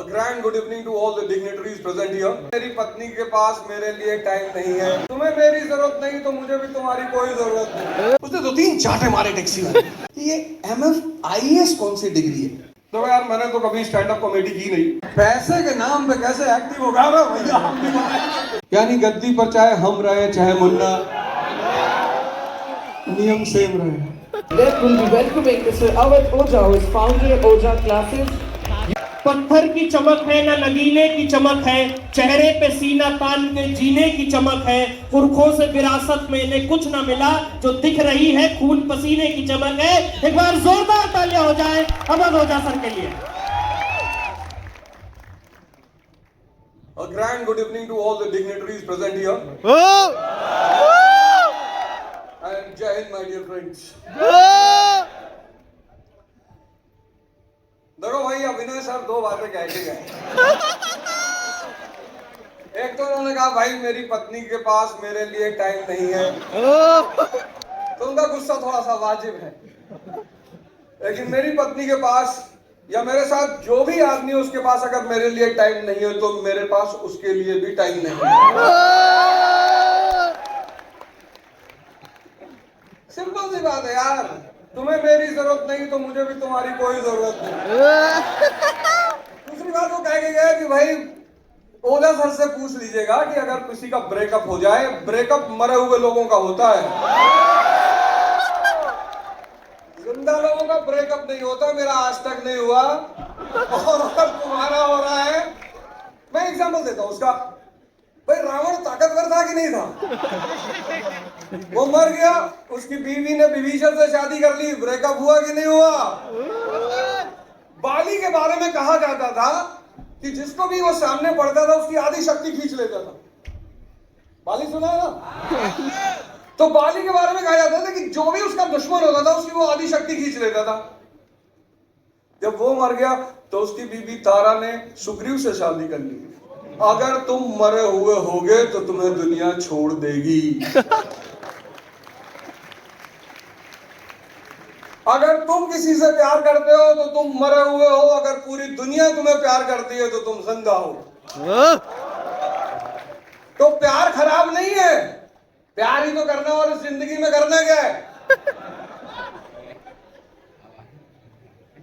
Grand good evening to all the dignitaries present here. मेरी पत्नी के पास मेरे लिए टाइम नहीं है। तुम्हें मेरी जरूरत नहीं तो मुझे भी तुम्हारी कोई जरूरत नहीं। उसने 2-3 चाटे मारे टैक्सी में। ये MFIS कौन सी डिग्री है? तो यार मैंने तो कभी स्टैंड अप कॉमेडी की नहीं। पैसे के नाम पे कैसे एक्टिव होगा भैया? यानी गद्दी पर चाहे हम रहे चाहे मुन्ना, नियम सेम रहे। Let will be welcoming Mr. Awadh Oja, who is founder of Oja Classes. पत्थर की चमक है ना नगीने की चमक है, चेहरे पे सीना तान के जीने की चमक है, पुरखों से विरासत में इन्हें कुछ ना मिला, जो दिख रही है खून पसीने की चमक है। एक बार जोरदार तालियां हो जाए अवध ओझा सर के लिए। A grand good evening to all the dignitaries present here. And Jai Hind, my dear friends. देखो भाई, अभिनय सर 2 बातें कह के गए। एक तो उन्होंने कहा भाई मेरी पत्नी के पास मेरे लिए टाइम नहीं है, तो उनका गुस्सा थोड़ा सा वाजिब है। लेकिन मेरी पत्नी के पास या मेरे साथ जो भी आदमी है उसके पास अगर मेरे लिए टाइम नहीं है तो मेरे पास उसके लिए भी टाइम नहीं है। सिंपल सी बात है यार, तुम्हें मेरी जरूरत नहीं तो मुझे भी तुम्हारी कोई जरूरत नहीं। दूसरी बात वो कह के गया कि भाई ओझा सर से पूछ लीजिएगा कि अगर किसी का ब्रेकअप हो जाए, ब्रेकअप मरे हुए लोगों का होता है, जिंदा लोगों का ब्रेकअप नहीं होता। मेरा आज तक नहीं हुआ और अगर तुम्हारा हो रहा है, मैं एग्जांपल देता हूं उसका। भाई रावण ताकतवर था कि नहीं था? वो मर गया, उसकी बीवी ने विभीषण से शादी कर ली, ब्रेकअप हुआ कि नहीं हुआ? बाली के बारे में कहा जाता था कि जिसको भी वो सामने पड़ता था उसकी आधी शक्ति खींच लेता था। बाली सुना है ना? तो बाली के बारे में कहा जाता था कि जो भी उसका दुश्मन होता था उसकी वो आधी शक्ति खींच लेता था। जब वो मर गया तो उसकी बीवी तारा ने सुग्रीव से शादी कर ली। अगर तुम मरे हुए होगे तो तुम्हें दुनिया छोड़ देगी। अगर तुम किसी से प्यार करते हो तो तुम मरे हुए हो, अगर पूरी दुनिया तुम्हें प्यार करती है तो तुम जिंदा हो। तो प्यार खराब नहीं है, प्यार ही तो करना, और इस जिंदगी में करना क्या है?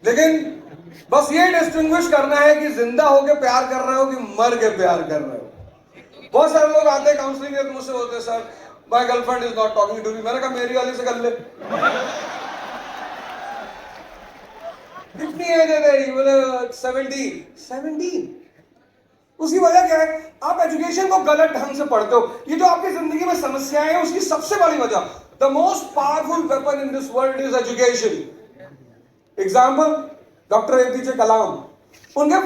लेकिन बस ये डिस्टिंग्विश करना है कि जिंदा होके प्यार कर रहे हो कि मर के प्यार कर रहे हो। बहुत सारे लोग आते हैं काउंसलिंग के, मुझसे होते sir my girlfriend is not talking to me. मैंने कहा मेरी वाली से कर ले। कितनी एज है तेरी? बोले 17। उसकी वजह क्या है? आप एजुकेशन को गलत ढंग से पढ़ते हो। ये जो आपकी जिंदगी में समस्याएं हैं उसकी सबसे बड़ी वजह, the most powerful weapon in this world is education. Example doctor APJ कलाम, उनके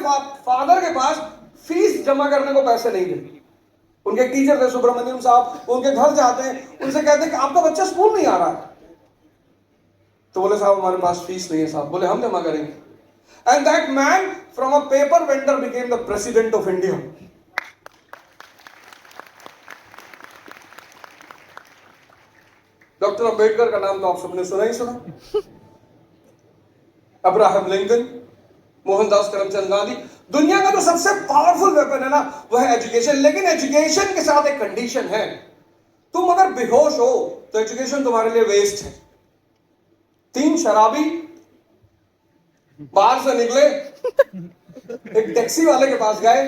फादर के पास फीस जमा करने को पैसे नहीं थे। उनके टीचर थे सुब्रमण्यम साहब, उनके घर जाते हैं, उनसे कहते हैं कि आपका बच्चा स्कूल नहीं आ रहा है। तो बोले साहब हमारे पास फीस नहीं है साहब। बोले हम जमा करेंगे। And that man from a paper vendor became the president of India. Doctor Ambedkar का नाम तो आप सबने सुना ही सुना। Abraham Lincoln, Mohandas Karamchand Gandhi. दुनिया का जो सबसे पावरफुल वेपन है ना वह है एजुकेशन। लेकिन एजुकेशन के साथ एक कंडीशन है, तुम अगर बेहोश हो तो एजुकेशन तुम्हारे लिए वेस्ट है। 3 शराबी बाहर से निकले, एक टैक्सी वाले के पास गए।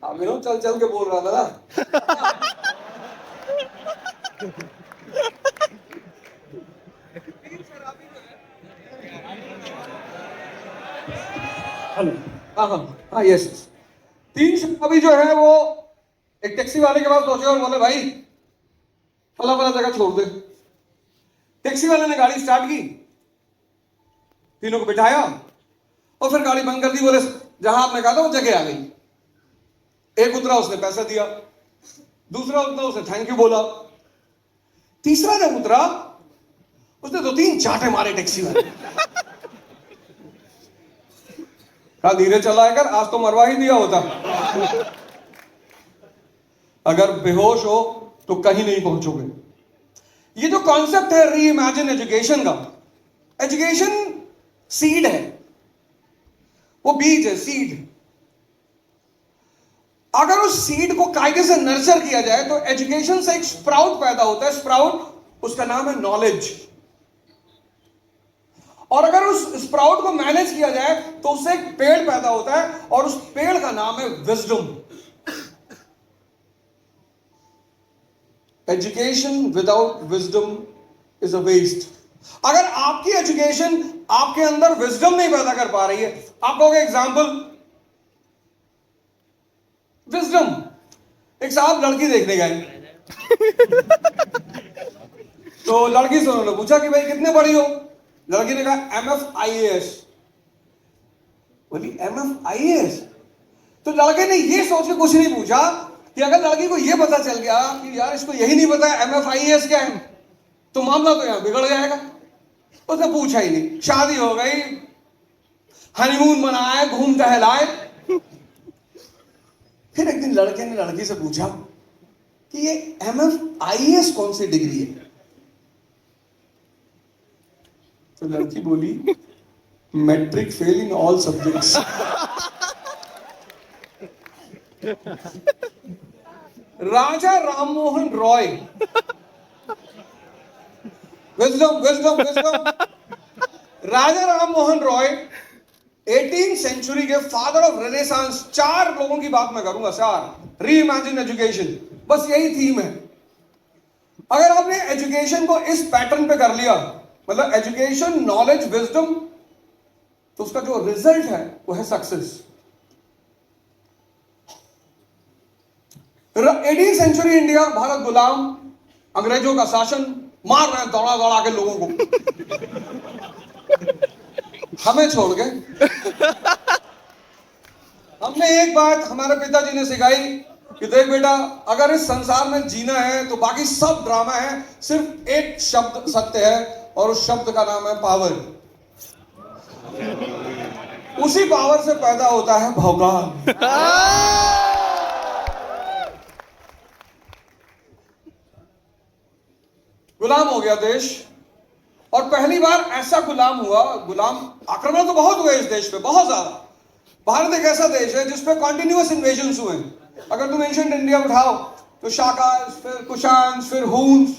विनोद चल चल के बोल रहा था ना। हाँ यस। 3 शराबी जो है वो एक टैक्सी वाले के पास पहुंचे और बोले भाई फला फला जगह छोड़ दे। टैक्सी वाले ने गाड़ी स्टार्ट की, तीनों को बिठाया और फिर गाड़ी बंद कर दी। बोले जहां आपने कहा था वो जगह आ गई। एक उतरा, उसने पैसा दिया। दूसरा उतरा, उसने थैंक यू बोला। तीसरा जब उतरा उसने 2-3 चाटे मारे टैक्सी वाले। कहा धीरे चलाया कर, आज तो मरवा ही दिया होता। अगर बेहोश हो तो कहीं नहीं पहुंचोगे। ये जो कॉन्सेप्ट है री इमेजिन एजुकेशन का, एजुकेशन सीड है, वो बीज है, सीड। अगर उस सीड को कायदे से नर्चर किया जाए तो एजुकेशन से एक स्प्राउट पैदा होता है। स्प्राउट, उसका नाम है नॉलेज। और अगर उस स्प्राउट को मैनेज किया जाए तो उससे एक पेड़ पैदा होता है, और उस पेड़ का नाम है wisdom. Education without wisdom is a waste. अगर आपकी एजुकेशन आपके अंदर विजडम नहीं पैदा कर पा रही है, आप कहोगे एग्जाम्पल, विजडम। एक साहब लड़की देखने गए, तो लड़की से उन्होंने पूछा कि भाई कितने बड़ी हो? लड़की ने कहा MF-IAS। बोली MF-IAS? तो लड़के ने ये सोच के कुछ नहीं पूछा कि अगर लड़की को ये पता चल गया कि यार इसको यही नहीं पता MF-IAS क्या है, तो मामला तो यहां बिगड़ जाएगा। उसने पूछा ही नहीं, शादी हो गई, हनीमून मनाए, घूम टहलाए। फिर एक दिन लड़के ने लड़की से पूछा कि ये MF-IAS कौन सी डिग्री है? तो लड़की बोली matric fail in all subjects. Raja Rammohan Roy, wisdom wisdom wisdom. Raja Rammohan Roy 18th century के फादर ऑफ रेनेसांस। 4 लोगों की बात मैं करूंगा, 4। री इमेजिन एजुकेशन, बस यही थीम है। अगर आपने एजुकेशन को इस पैटर्न पे कर लिया, मतलब एजुकेशन, नॉलेज, विजडम, तो उसका जो रिजल्ट है वो है success. 18th century India, Bharat गुलाम, अंग्रेजों का शासन, मार रहे हैं दौड़ा दौड़ा के लोगों को, हमें छोड़ के। हमने एक बात हमारे पिताजी ने सिखाई कि देख बेटा, अगर इस संसार में जीना है तो बाकी सब ड्रामा है, सिर्फ एक शब्द सत्य है, और उस शब्द का नाम है पावर। उसी पावर से पैदा होता है भौकाल। गुलाम हो गया देश, और पहली बार ऐसा गुलाम हुआ। गुलाम आक्रमण तो बहुत हुए इस देश पे, बहुत ज्यादा। भारत एक ऐसा देश है जिसपे कॉन्टिन्यूअस इन्वेजन्स हुए। अगर तुम एंशिएंट इंडिया उठाओ तो शाकास, फिर कुशान्स, फिर हून्स।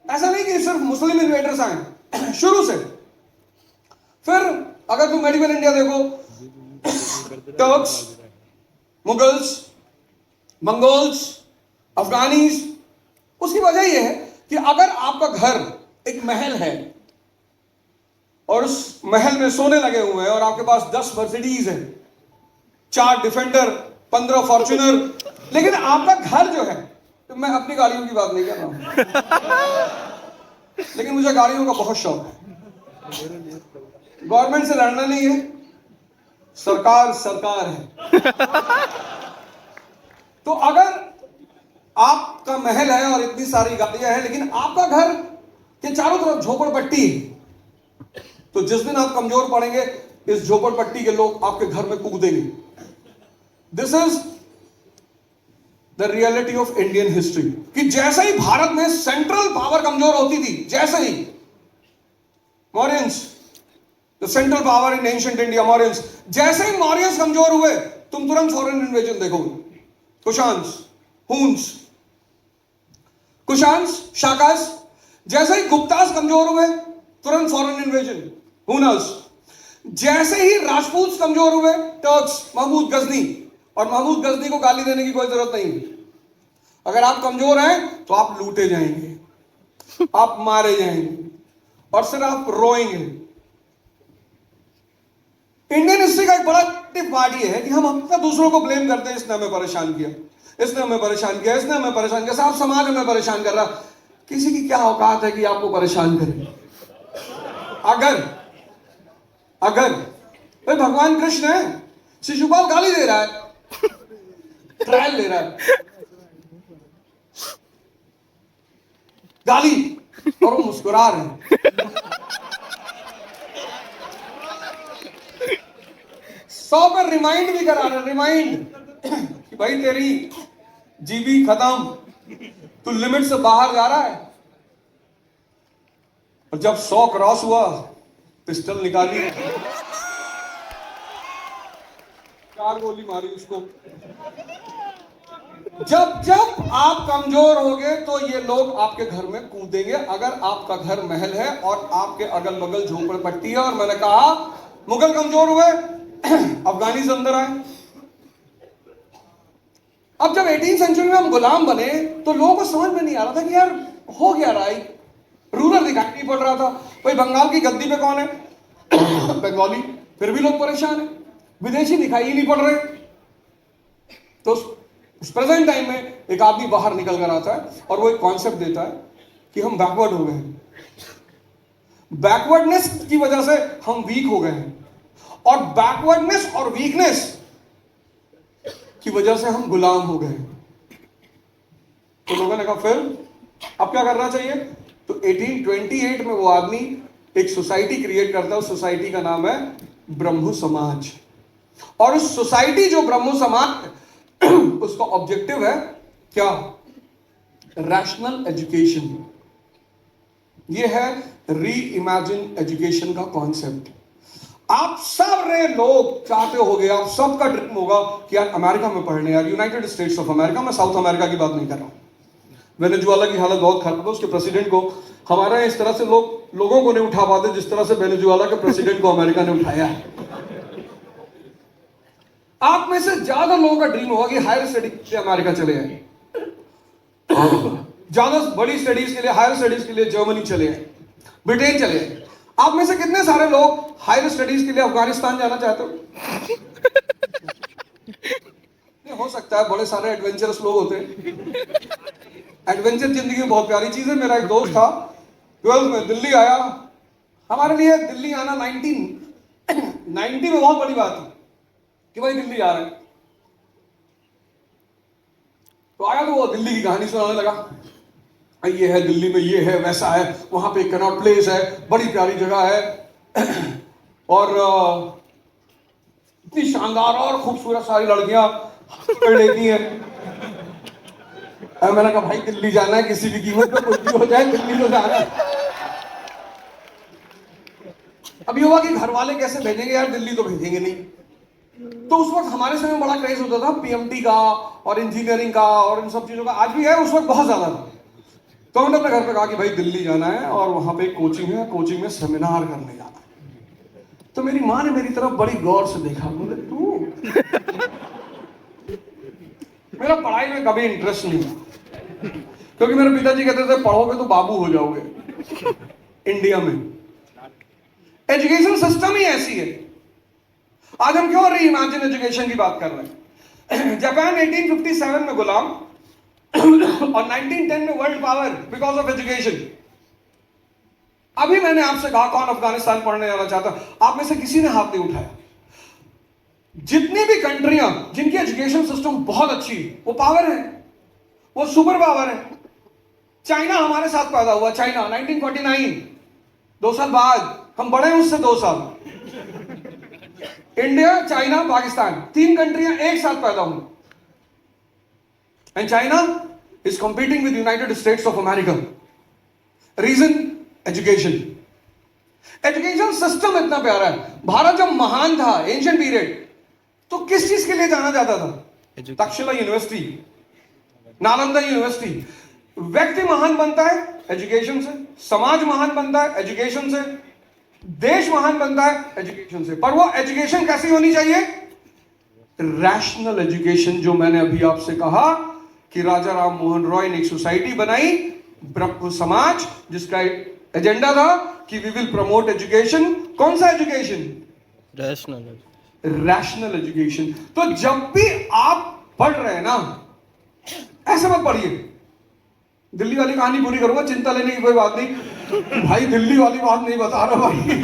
ऐसा नहीं कि सिर्फ मुस्लिम इन्वेडर्स आए, शुरू से। फिर अगर तुम मेडिकल इंडिया देखो, टर्क्स, मुगल्स, मंगोल्स, अफगानीज। उसकी वजह यह है कि अगर आपका घर एक महल है और उस महल में सोने लगे हुए हैं, और आपके पास 10 मर्सिडीज है, 4 डिफेंडर, 15 फॉर्च्यूनर, लेकिन आपका घर जो है, तो मैं अपनी गाड़ियों की बात नहीं कर रहा हूं, लेकिन मुझे गाड़ियों का बहुत शौक है। गवर्नमेंट से लड़ना नहीं है, सरकार सरकार है। तो अगर आपका महल है और इतनी सारी गाड़ियां हैं, लेकिन आपका घर के चारों तरफ झोपड़पट्टी है, तो जिस दिन आप कमजोर पड़ेंगे, इस झोपड़पट्टी के लोग आपके घर में कूदेंगे। This is the reality of Indian history. कि जैसे ही भारत में सेंट्रल पावर कमजोर होती थी, जैसे ही Mauryans, the central power in ancient India, Mauryans, जैसे ही मौर्यंस कमजोर हुए, तुम तुरंत फॉरेन इन्वेजन देखोगे। कुशान्स, हून्स, कुशान्स, शाकास। जैसे ही गुप्तास कमजोर हुए, तुरंत फॉरेन इन्वेजन, हुनर्स। जैसे ही राजपूत कमजोर हुए, टर्क्स, महमूद गजनी। और महमूद गजनी को गाली देने की कोई जरूरत नहीं। अगर आप कमजोर हैं तो आप लूटे जाएंगे, आप मारे जाएंगे, और सिर्फ आप रोएंगे। इंडियन हिस्ट्री का एक बड़ा पार्ट ये है कि हम हमेशा दूसरों को ब्लेम करते हैं, इसने हमें परेशान किया, इसने हमें परेशान किया, इसने हमें परेशान किया, साफ समाज हमें परेशान कर रहा। किसी की क्या औकात है कि आपको परेशान करे? अगर भाई भगवान कृष्ण है, शिशुपाल गाली दे रहा है, ट्रायल ले रहा है, गाली, और वो मुस्कुरा रहे हैं। 100 पर रिमाइंड भी करा रहे, रिमाइंड कि भाई तेरी जीबी खत्म, तू लिमिट से बाहर जा रहा है। और जब 100 क्रॉस हुआ पिस्टल निकाली, 4 गोली मारी उसको। जब जब आप कमजोर होगे तो ये लोग आपके घर में कूदेंगे। अगर आपका घर महल है और आपके अगल बगल झोपड़पट्टी है, और मैंने कहा मुगल कमजोर हुए, अफगानीज अंदर आए। अब जब 18वीं सेंचुरी में हम गुलाम बने तो लोगों को समझ में नहीं आ रहा था कि यार हो गया रहा है, रूलर दिखाई नहीं पड़ रहा था। भाई बंगाल की गद्दी पे कौन है? बंगाली, फिर भी लोग परेशान है, विदेशी दिखाई ही नहीं पड़ रहे। तो उस प्रेजेंट टाइम में एक आदमी बाहर निकल कर आता है और वो एक कॉन्सेप्ट देता है कि हम बैकवर्ड हो गए हैं, बैकवर्डनेस की वजह से हम वीक हो गए हैं, और बैकवर्डनेस और वीकनेस की वजह से हम गुलाम हो गए। तो लोगों ने कहा फिर अब क्या करना चाहिए? तो 1828 में वो आदमी एक सोसाइटी क्रिएट करता है। उस सोसाइटी का नाम है ब्रह्मो समाज। और उस सोसाइटी जो ब्रह्मो समाज, उसका ऑब्जेक्टिव है क्या? Rational education. ये है री इमेजिन एजुकेशन का कॉन्सेप्ट। आप सारे लोग चाहते होगे, आप सबका ड्रीम होगा कि यार अमेरिका में पढ़ने, यार यूनाइटेड स्टेट्स ऑफ अमेरिका, मैं साउथ अमेरिका की बात नहीं कर रहा हूं। वेनेजुएला की हालत बहुत खराब है, उसके प्रेसिडेंट को हमारे इस तरह से लोगों को नहीं उठा पाते जिस तरह से वेनेजुएला के प्रेसिडेंट को अमेरिका ने उठाया है। आप में से ज्यादा लोगों का ड्रीम होगा कि हायर स्टडीज के लिए अमेरिका चले जाए, ज्यादा बड़ी स्टडीज के लिए, हायर स्टडीज के लिए जर्मनी चले जाए, ब्रिटेन चले जाए। आप में से कितने सारे लोग हायर स्टडीज के लिए अफगानिस्तान जाना चाहते हो? हो सकता है, बड़े सारे एडवेंचरस लोग होते हैं। एडवेंचर जिंदगी में बहुत प्यारी चीज है। मेरा एक दोस्त था 12th में, दिल्ली आया। हमारे लिए दिल्ली आना 1990 में बहुत बड़ी बात थी कि भाई दिल्ली आ रहे हैं। तो आया तो वो दिल्ली की कहानी सुनाने लगा, ये है दिल्ली में, ये है, वैसा है, वहां पे कनॉट प्लेस है, बड़ी प्यारी जगह है, और इतनी शानदार और खूबसूरत सारी लड़कियां पढ़ लेती हैं। मैंने कहा भाई दिल्ली जाना है, किसी भी कीमत पे कुछ भी हो जाए, दिल्ली तो जाना है। अब ये हुआ कि घर वाले कैसे भेजेंगे यार, दिल्ली तो भेजेंगे नहीं। तो उस वक्त हमारे समय बड़ा क्रेज होता था पीएमटी का और इंजीनियरिंग का और इन सब चीजों का, आज भी है, उस वक्त बहुत ज्यादा था। तो हमने अपने घर पे कहा कि भाई दिल्ली जाना है और वहां पे कोचिंग है, कोचिंग में सेमिनार करने जाना है। तो मेरी माँ ने मेरी तरफ बड़ी गौर से देखा, बोले तू मेरा पढ़ाई में कभी इंटरेस्ट नहीं था, क्योंकि मेरे पिताजी कहते थे पढ़ोगे तो बाबू हो जाओगे। इंडिया में एजुकेशन सिस्टम ही ऐसी है। आज हम क्यों री इमेजिन एजुकेशन की बात कर रहे हैं? जापान 1857 में गुलाम और 1910 में world power because of education. अभी मैंने आपसे कहा कौन अफगानिस्तान पढ़ने जाना चाहता, आप में से किसी ने हाथ नहीं उठाया। जितनी भी कंट्रियां जिनकी एजुकेशन सिस्टम बहुत अच्छी, वो पावर है, वो सुपर पावर है। चाइना हमारे साथ पैदा हुआ, चाइना 1949, 2 साल बाद, हम बड़े हैं उससे 2 साल। इंडिया, चाइना, पाकिस्तान, 3 कंट्रियां एक साथ पैदा हुई। And China is competing with United States of America. Reason? Education. Education system इतना प्यारा है। भारत जब महान था एंशिएंट पीरियड, तो किस चीज के लिए जाना जाता था? Takshashila university, Nalanda university. व्यक्ति महान बनता है एजुकेशन से, समाज महान बनता है एजुकेशन से, देश महान बनता है एजुकेशन से। पर वो एजुकेशन कैसी होनी चाहिए? Rational education. जो मैंने अभी आपसे कहा कि राजा राम मोहन रॉय ने एक सोसाइटी बनाई, ब्रह्म समाज, जिसका एजेंडा था कि वी विल प्रमोट एजुकेशन। कौन सा एजुकेशन? Rational education. तो जब भी आप पढ़ रहे हैं ना, ऐसे मत पढ़िए। दिल्ली वाली कहानी पूरी करूंगा, चिंता लेने की कोई बात नहीं भाई, दिल्ली वाली बात नहीं बता रहा भाई।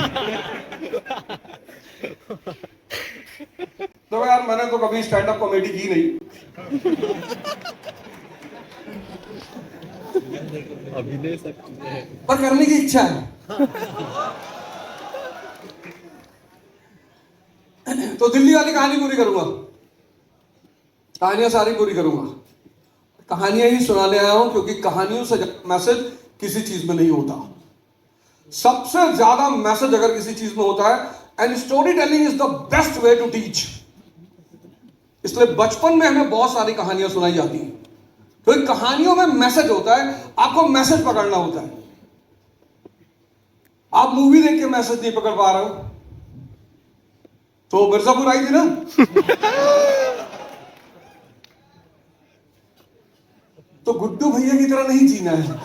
तो यार मैंने तो कभी स्टैंड अप कॉमेडी की नहीं, अभिनय सकते हैं, पर करने की इच्छा है। तो दिल्ली वाली कहानी पूरी करूंगा, कहानियां सारी पूरी करूंगा। कहानियां ही सुनाने आया हूं, क्योंकि कहानियों से मैसेज किसी चीज में नहीं होता। सबसे ज्यादा मैसेज अगर किसी चीज में होता है, and story telling is the best way to teach. इसलिए बचपन में हमें बहुत सारी कहानियां सुनाई जाती हैं, क्योंकि कहानियों में मैसेज होता है, आपको मैसेज पकड़ना होता है। आप मूवी देख के मैसेज नहीं पकड़ पा रहे हो, तो मिर्जापुर आई थी ना, तो गुड्डू भैया की तरह नहीं जीना है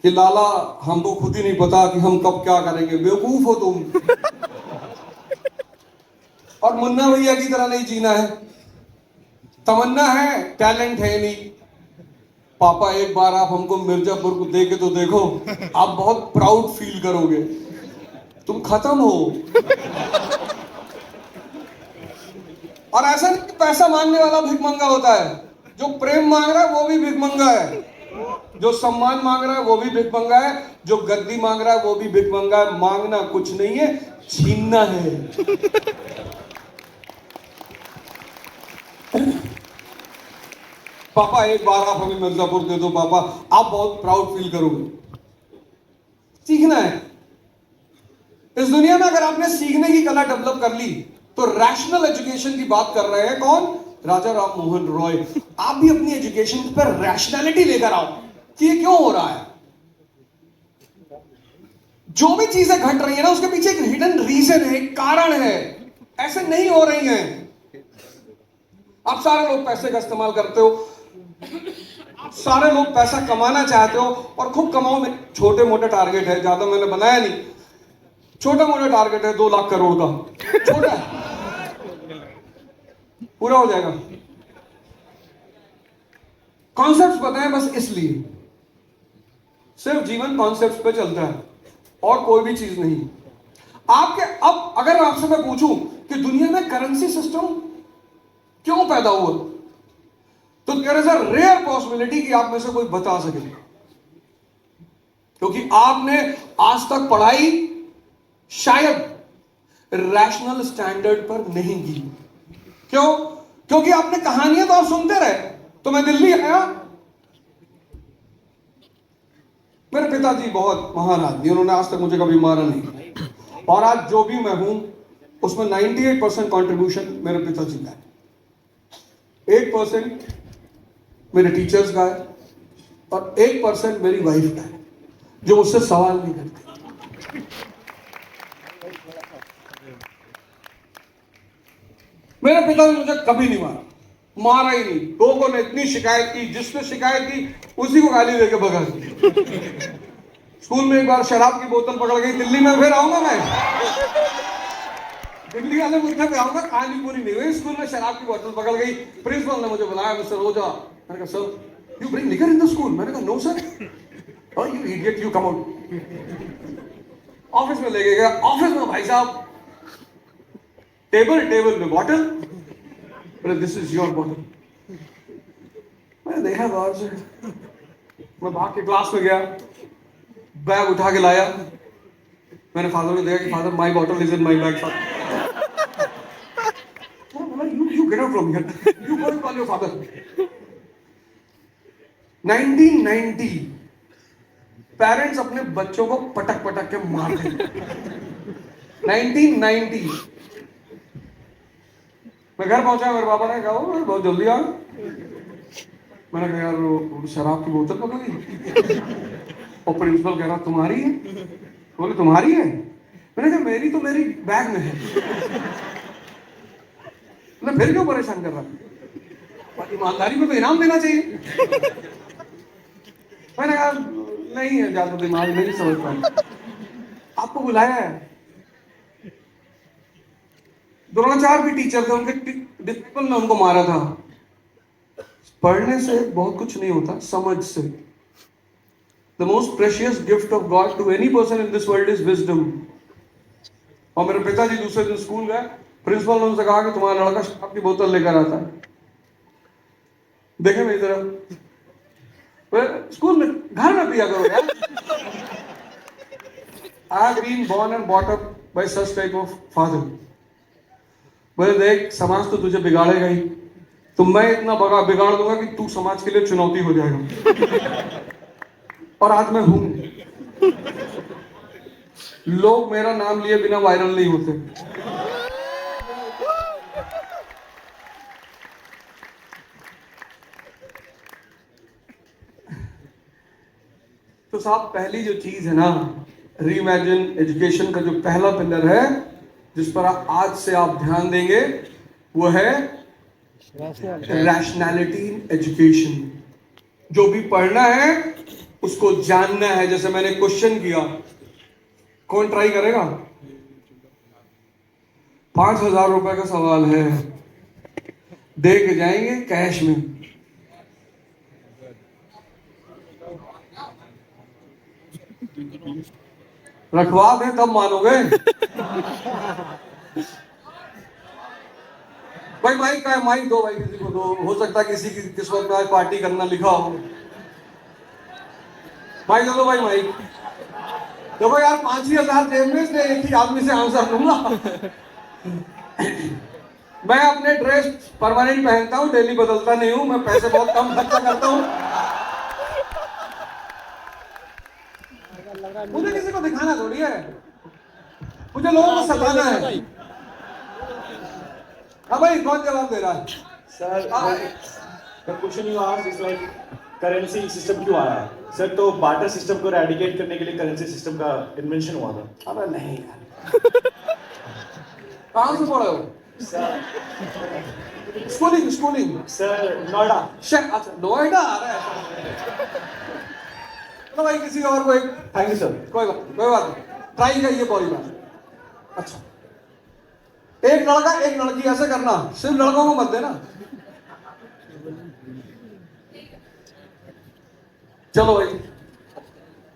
कि लाला हमको खुद ही नहीं पता कि हम कब क्या करेंगे, बेवकूफ हो तुम। और मुन्ना भैया की तरह नहीं जीना है, तमन्ना है, टैलेंट है नहीं। पापा एक बार आप हमको मिर्जापुर को देके तो देखो, आप बहुत प्राउड फील करोगे, तुम खत्म हो। और ऐसा नहीं कि पैसा मांगने वाला भिखमंगा होता है, जो प्रेम मांग रहा है वो भी भिखमंगा है, जो सम्मान मांग रहा है वो भी भिखमंगा है, जो गद्दी मांग रहा है वो भी भिखमंगा है। मांगना कुछ नहीं है, छीनना है। पापा एक बार आप हमें मिर्जापुर दे दो पापा, आप बहुत प्राउड फील करोगे। सीखना है। इस दुनिया में अगर आपने सीखने की कला डेवलप कर ली, तो रैशनल एजुकेशन की बात कर रहे हैं कौन? राजा राम मोहन रॉय। आप भी अपनी एजुकेशन पर रैशनैलिटी लेकर आओ कि ये क्यों हो रहा है। जो भी चीजें घट रही है ना, उसके पीछे एक हिडन रीजन है, एक कारण है। ऐसे नहीं हो रही हैं। आप सारे लोग पैसे का इस्तेमाल करते हो, आप सारे लोग पैसा कमाना चाहते हो और खूब कमाओ। में छोटे मोटे टारगेट है, ज्यादा मैंने बनाया नहीं, छोटा मोटा टारगेट है 2 लाख करोड़ का, छोटा है, पूरा हो जाएगा। कॉन्सेप्ट्स बताएं बस, इसलिए सिर्फ जीवन कॉन्सेप्ट्स पे चलता है और कोई भी चीज नहीं। आपके अब अगर आपसे मैं पूछूं कि दुनिया में करेंसी सिस्टम क्यों पैदा हुआ, तो there is a rare possibility कि आप में से कोई बता सके, क्योंकि आपने आज तक पढ़ाई शायद रैशनल स्टैंडर्ड पर नहीं की। क्यों? क्योंकि आपने कहानियां तो आप सुनते रहे। तो मैं दिल्ली आया, मेरे पिताजी बहुत महान आदमी, उन्होंने आज तक मुझे कभी मारा नहीं, और आज जो भी मैं हूं उसमें 98% कॉन्ट्रीब्यूशन मेरे पिताजी का है, 1% मेरे टीचर्स का है, और 1% मेरी वाइफ का है, जो मुझसे सवाल नहीं करती। मेरे पिता ने मुझे कभी नहीं मारा ही नहीं। लोगों ने इतनी शिकायत की, जिसने शिकायत की उसी को गाली देके भगा दी। स्कूल में एक बार शराब की बोतल पकड़ गई, दिल्ली में फिर आऊंगा मैं, दिल्ली वाले मुझे पे आऊंगा, कहानी पूरी नहीं हुई। स्कूल में शराब की बोतल पकड़ गई, प्रिंसिपल ने मुझे बुलाया, मिस्टर ओझा। मैंने कहा sir, you bring liquor in the school? मैंने कहा नो सर। और you idiot, you come out. Office में लेके गया, ऑफिस में भाई साहब टेबल में bottle, this is your bottle. मैंने देखा गौर से, मैं भाग के क्लास में गया, बैग उठा के लाया। मैंने फादर को देखा कि father my bottle is in my bag. You get out from here, you go and call your father. 1990 parents अपने बच्चों को पटक पटक के मारते हैं। 1990 मैं घर पहुंचा, मेरे पापा ने कहा बहुत जल्दी आ। मैंने कहा यार वो शराब की बोतल पकड़ गई, और प्रिंसिपल कह रहा तुम्हारी है? बोले तुम्हारी है? मैंने कहा मेरी तो मेरी बैग में है। मतलब फिर क्यों परेशान कर रहा? ईमानदारी में तो इनाम देना चाहिए। मैंने कहा नहीं है, ज्यादा दिमाग नहीं समझ पाए, आपको बुलाया है। द्रोणाचार्य भी टीचर थे, उनके डिसिप्लिन ने उनको मारा था। पढ़ने से बहुत कुछ नहीं होता, समझ से। The most precious gift of God to any person in this world is wisdom. और मेरे पिताजी दूसरे दिन स्कूल गए, प्रिंसिपल ने उनसे कहा कि तुम्हारा लड़का शराब की बोतल लेकर आता है। देखे मेरी तरफ, स्कूल में, घर में पिया करो यार। I have been born and brought up by such type of father. बोले देख, समाज तो तुझे बिगाड़ेगा ही, तो मैं इतना बिगाड़ दूंगा कि तू समाज के लिए चुनौती हो जाएगा। और आज मैं हूं। लोग मेरा नाम लिए बिना वायरल नहीं होते। तो साहब, पहली जो चीज है ना, रीइमेजिन एजुकेशन का जो पहला पिलर है जिस पर आज से आप ध्यान देंगे, वो है रैशनैलिटी इन एजुकेशन। जो भी पढ़ना है उसको जानना है। जैसे मैंने क्वेश्चन किया, कौन ट्राई करेगा? 5,000 रुपए का सवाल है, दे के जाएंगे कैश में। रखवा दे तब मानोगे। भाई माइक का है, माइक दो भाई, किसी को दो। हो सकता है किसी की किस्मत में आज पार्टी करना लिखा हो। माइक दो भाई, माइक। देखो यार, 5,000 जेब में से एक ही आदमी से आंसर दूंगा। मैं अपने ड्रेस परमानेंट पहनता हूँ, डेली बदलता नहीं हूँ। मैं पैसे बहुत कम खर्चा करता हूँ। मुझे किसी को दिखाना थोड़ी है, मुझे लोगों को सताना है। हाँ भाई, कौन जवाब दे रहा है? Sir, the question you asked is like currency system क्यों आया है? सर, तो बार्टर सिस्टम को एरेडिकेट करने के लिए करेंसी सिस्टम का इन्वेंशन हुआ था। अबे नहीं यार। कहाँ से पढ़े हो? Sir, schooling. सर नोएडा। अच्छा, नोएडा आ रहा है। तो भाई किसी और को एक। Thank you sir. कोई बात ट्राई करिए कोई बात। अच्छा, एक लड़का एक लड़की, ऐसे करना। सिर्फ लड़कों को मत देना। चलो भाई।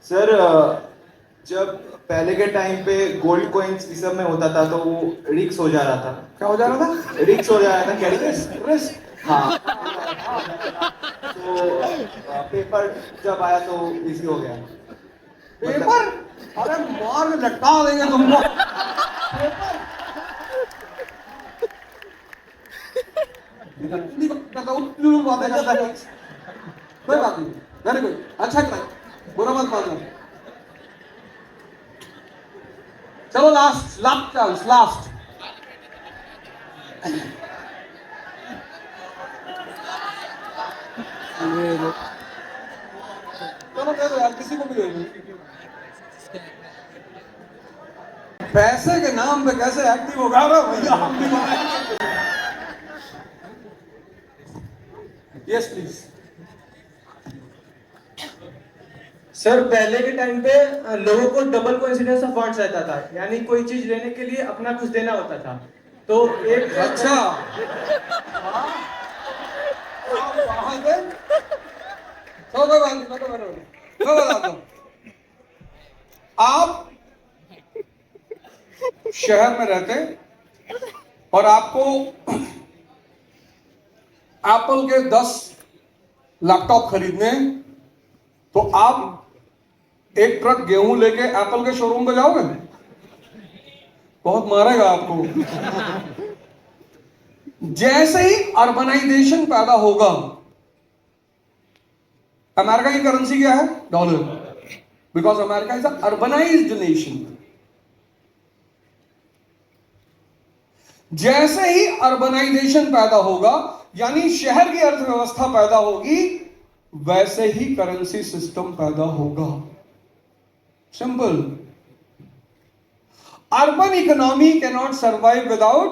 सर, जब पहले के टाइम पे गोल्ड कॉइन्स इस सब में होता था तो वो रिक्स हो जा रहा था। क्या हो जा रहा था? रिक्स हो जा रहा था, कैरी रिस्क। हाँ। तो पेपर जब आया तो इजी हो गया। पेपर? अरे मार के लटका देंगे तुमको। पेपर? बातें करता है। कोई बात नहीं, वेरी गुड, अच्छा ट्राई, बुरा मत मानना। चलो लास्ट चांस, लास्ट। चलो दे दो यार, किसी को भी दे दो। पैसे के नाम पे कैसे एक्टिव होगा भैया? हम भी बनाएंगे। Yes please. सर, पहले के टाइम पे लोगों को डबल कोइंसिडेंस ऑफ फंड्स रहता था, यानी कोई चीज लेने के लिए अपना कुछ देना होता था। तो एक अच्छा, तो कोई बात नहीं, मैं बताता हूं। आप शहर में रहते और आपको एप्पल के 10 लैपटॉप खरीदने, तो आप एक ट्रक गेहूं लेके एप्पल के शोरूम पे जाओगे? बहुत मारेगा आपको। जैसे ही अर्बनाइजेशन पैदा होगा, अमेरिका की करेंसी क्या है? Dollar, because America is a urbanised nation. जैसे ही अर्बनाइजेशन पैदा होगा, यानी शहर की अर्थव्यवस्था पैदा होगी, वैसे ही करेंसी सिस्टम पैदा होगा। Simple. Urban economy can not survive without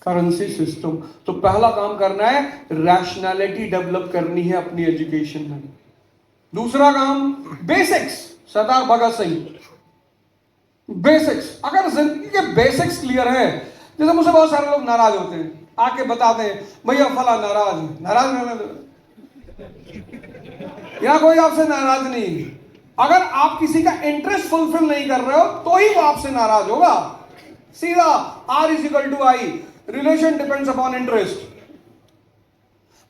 currency system. तो पहला काम करना है, रैशनैलिटी डेवलप करनी है अपनी एजुकेशन में। दूसरा काम, बेसिक्स। सरदार भगत सिंह, बेसिक्स। अगर जिंदगी के बेसिक्स क्लियर है, जैसे मुझसे बहुत सारे लोग नाराज होते हैं, आके बताते हैं भैया फला नाराज रहने दो। या कोई आपसे नाराज नहीं। अगर आप किसी का इंटरेस्ट फुलफिल नहीं कर रहे हो तो ही वो आपसे नाराज होगा। सीधा R = I, relation depends upon interest.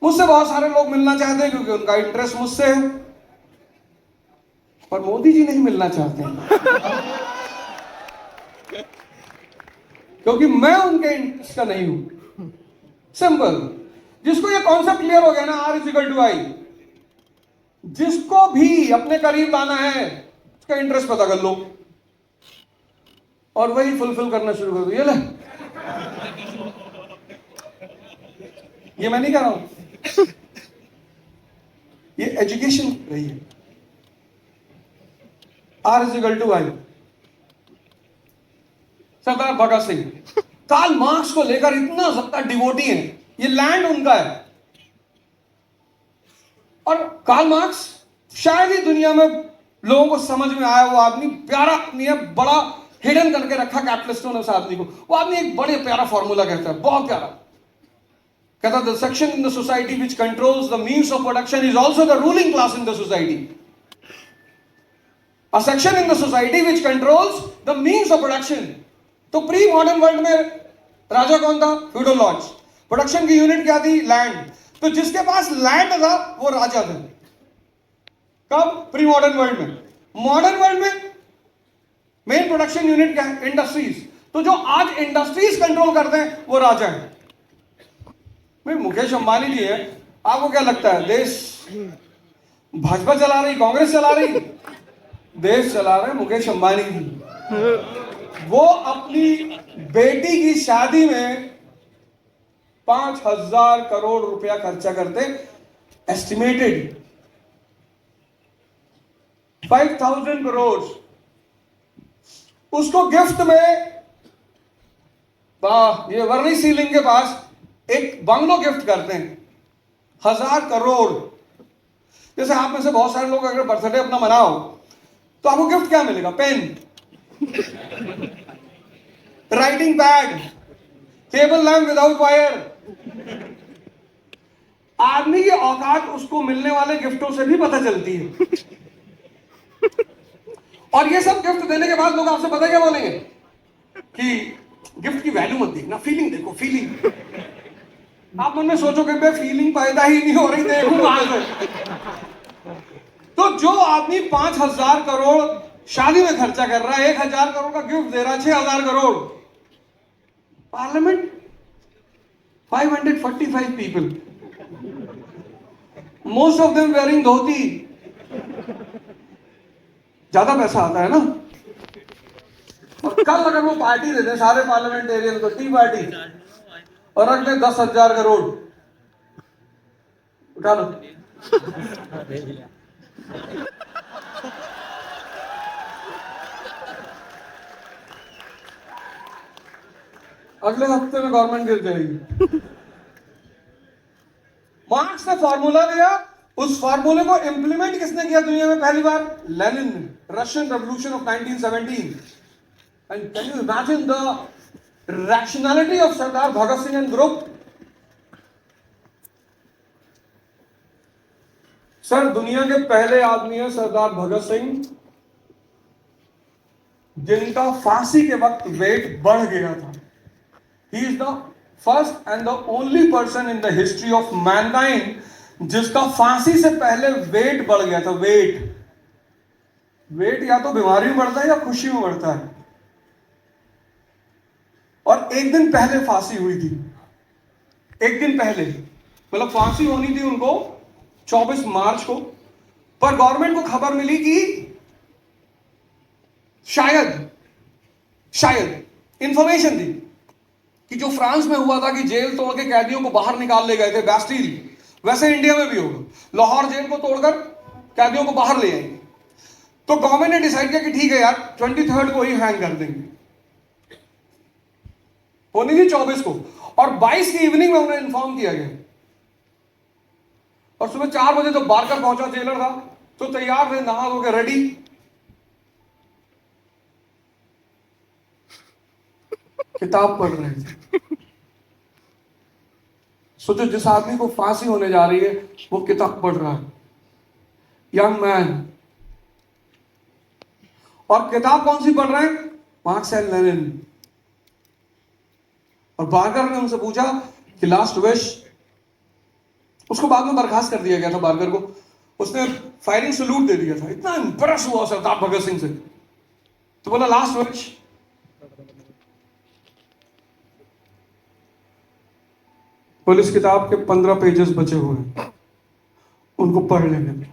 मुझसे बहुत सारे लोग मिलना चाहते हैं क्योंकि उनका इंटरेस्ट मुझसे है, पर मोदी जी नहीं मिलना चाहते हैं क्योंकि मैं उनके इंटरेस्ट का नहीं हूं। सिंपल। जिसको ये कॉन्सेप्ट क्लियर हो गया ना, R = I, जिसको भी अपने करीब लाना है उसका इंटरेस्ट पता कर लो और वही फुलफिल करना शुरू कर दो। ये ले, ये मैं नहीं कह रहा हूं, ये एजुकेशन रही है। R is equal to I। Sardar Bhagat Singh Karl Marx को लेकर इतना ज्यादा डिवोटी है, ये लैंड उनका है। और कार्ल मार्क्स शायद ही दुनिया में लोगों को समझ में आया, वो आदमी प्यारा आदमी है, बड़ा हिडन करके रखा कैपिटलिस्टों ने उस आदमी को। वो आदमी एक बड़े प्यारा फॉर्मूला कहता है, बहुत प्यारा। कहता the section in the society which controls the means of production is also the ruling class in the society. A section in the society which controls the means of production. तो pre modern world में राजा कौन था? Feudal lords. Production की unit क्या थी? Land. तो जिसके पास land था वो राजा थे। कब? प्री मॉडर्न वर्ल्ड में। मॉडर्न वर्ल्ड में मेन प्रोडक्शन यूनिट क्या है? इंडस्ट्रीज। तो जो आज इंडस्ट्रीज कंट्रोल करते हैं वो राजा है। भाई मुकेश अंबानी जी है, आपको क्या लगता है देश भाजपा चला रही, कांग्रेस चला रही? देश चला रहे मुकेश अंबानी जी। वो अपनी बेटी की शादी में 5,000 करोड़ रुपया खर्चा करते, एस्टिमेटेड 5,000 करोड़। उसको गिफ्ट में ये वर्ली सीलिंग के पास एक बंगलो गिफ्ट करते हैं, 1,000 करोड़। जैसे आप में से बहुत सारे लोग अगर बर्थडे अपना मनाओ तो आपको गिफ्ट क्या मिलेगा? Pen, writing pad, table lamp without wire. आदमी की औकात उसको मिलने वाले गिफ्टों से भी पता चलती है। और ये सब गिफ्ट देने के बाद लोग आपसे पता क्या बोलेंगे कि गिफ्ट की वैल्यू मत देखना, फीलिंग देखो, फीलिंग। आप मन में सोचोगे बे फीलिंग पैदा ही नहीं हो रही, देखूंगा से। तो जो आदमी 5,000 करोड़ शादी में खर्चा कर रहा है, 1,000 करोड़ का गिफ्ट दे रहा है, 6,000 crore. Parliament 545 people, most of them wearing dhoti. ज्यादा पैसा आता है ना। और कल अगर वो पार्टी दे दे सारे पार्लियामेंटेरियन को, टी पार्टी, और रख दे 10,000 करोड़, उठा लो। अगले हफ्ते में गवर्नमेंट गिर जाएगी। मार्क्स ने फॉर्मूला दिया, उस फॉर्मूले को इंप्लीमेंट किसने किया दुनिया में पहली बार? लेनिन ने, Russian revolution of 1917। And can you imagine the rationality of Sardar Bhagat Singh and group? Sir दुनिया के पहले आदमी है सरदार भगत सिंह जिनका फांसी के वक्त वेट बढ़ गया था। He is the first and the only person in the history of Mankind जिसका फांसी से पहले वेट बढ़ गया था। वेट या तो बीमारी में बढ़ता है या खुशी में बढ़ता है। और एक दिन पहले फांसी हुई थी, एक दिन पहले, मतलब फांसी होनी थी उनको 24 मार्च को। पर गवर्नमेंट को खबर मिली कि शायद इंफॉर्मेशन थी कि जो फ्रांस में हुआ था कि जेल तोड़ के कैदियों को बाहर निकाल ले गए थे, बैस्टिल, वैसे इंडिया में भी होगा। लाहौर जेल को तोड़कर कैदियों को बाहर ले आएंगे। तो गवर्नमेंट ने डिसाइड किया कि ठीक है यार 23 को ही हैंग कर देंगे। होनी थी 24 को, और 22 की इवनिंग में उन्हें इन्फॉर्म किया गया। और सुबह 4 बजे जब बारकर पहुंचा, जेलर था, तो तैयार थे, नहा धो के रेडी। किताब पढ़ रहे थे। सोचो जिस आदमी को फांसी होने जा रही है वो किताब पढ़ रहा है, यंग मैन। और किताब कौन सी पढ़ रहे हैं? Marks and Lenin. और बारकर ने उनसे पूछा कि लास्ट विश, उसको बाद में बर्खास्त कर दिया गया था बारकर को। उसने फायरिंग सल्यूट दे दिया था, इतना इंप्रेस हुआ सरदार भगत सिंह से। तो बोला लास्ट विश। पुलिस किताब के 15 पेजेस बचे हुए हैं, उनको पढ़ लेने दो।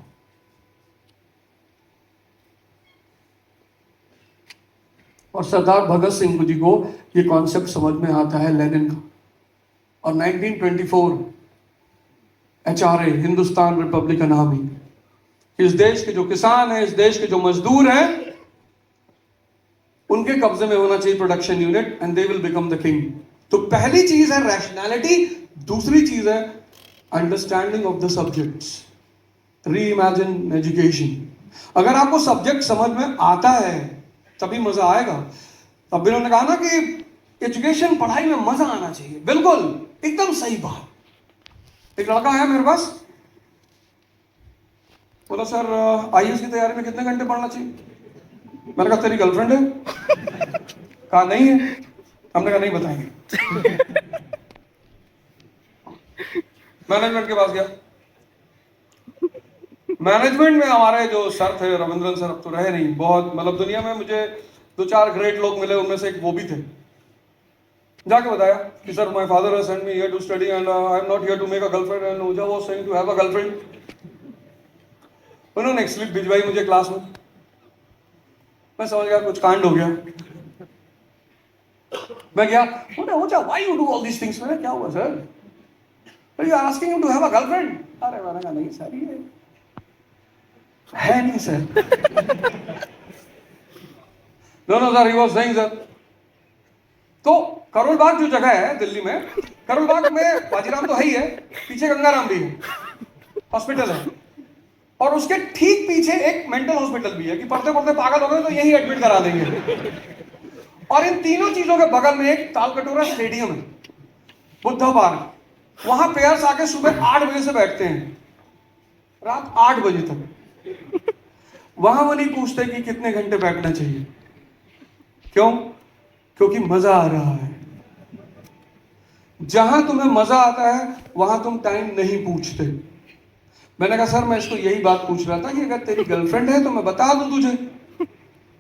और सरदार भगत सिंह जी को ये कॉन्सेप्ट समझ में आता है लेनिन का। और 1924 HRA, हिंदुस्तान रिपब्लिकन आर्मी, इस देश के जो किसान हैं, इस देश के जो मजदूर हैं, उनके कब्जे में होना चाहिए production unit, and they will become the king. तो पहली चीज है रैशनैलिटी, दूसरी चीज है understanding of the subjects, reimagine education. अगर आपको सब्जेक्ट समझ में आता है तभी मजा आएगा। तब इन्होंने कहा ना कि एजुकेशन, पढ़ाई में मजा आना चाहिए, बिल्कुल एकदम सही बात। एक लड़का आया मेरे पास, बोला सर IAS की तैयारी में कितने घंटे पढ़ना चाहिए? मैंने कहा तेरी गर्लफ्रेंड है? कहा नहीं है। हमने कहा नहीं बताएंगे। मैनेजमेंट के पास गया। मैनेजमेंट में हमारे जो सर थे, रविंद्रन सर, अब तो रहे नहीं, बहुत मतलब दुनिया में मुझे 2-4 ग्रेट लोग मिले, उनमें से एक वो भी थे। जाके बताया कि sir my father has sent me here to study and I am not here to make a girlfriend and ऊजा was saying to have a girlfriend. उन्होंने एक स्लिप भिजवाई मुझे क्लास में। मैं समझ गया कुछ कांड हो गया। मैं गया, बोले ऊजा why you do all these things? मैंने क्या हुआ sir? You are asking him to have a girlfriend? अरे मैंने कहा नहीं सर, ये है नहीं sir. No sir, he was saying sir. तो करोल बाग जो जगह है दिल्ली में, करोल बाग में बाजीराम तो है ही है, पीछे गंगाराम भी है, हॉस्पिटल है, और उसके ठीक पीछे एक मेंटल हॉस्पिटल भी है कि पढ़ते पढ़ते पागल हो गए तो यही एडमिट करा देंगे। और इन तीनों चीजों के बगल में एक तालकटोरा स्टेडियम है, बुद्धा पार्क। वहां प्लेयर्स आके सुबह 8 बजे से बैठते हैं रात 8 बजे तक। वहां वो नहीं पूछते कि कितने घंटे बैठना चाहिए। क्यों? क्योंकि मजा आ रहा है। जहां तुम्हें मजा आता है वहां तुम टाइम नहीं पूछते। मैंने कहा सर मैं इसको यही बात पूछ रहा था कि अगर तेरी गर्लफ्रेंड है तो मैं बता दूं तुझे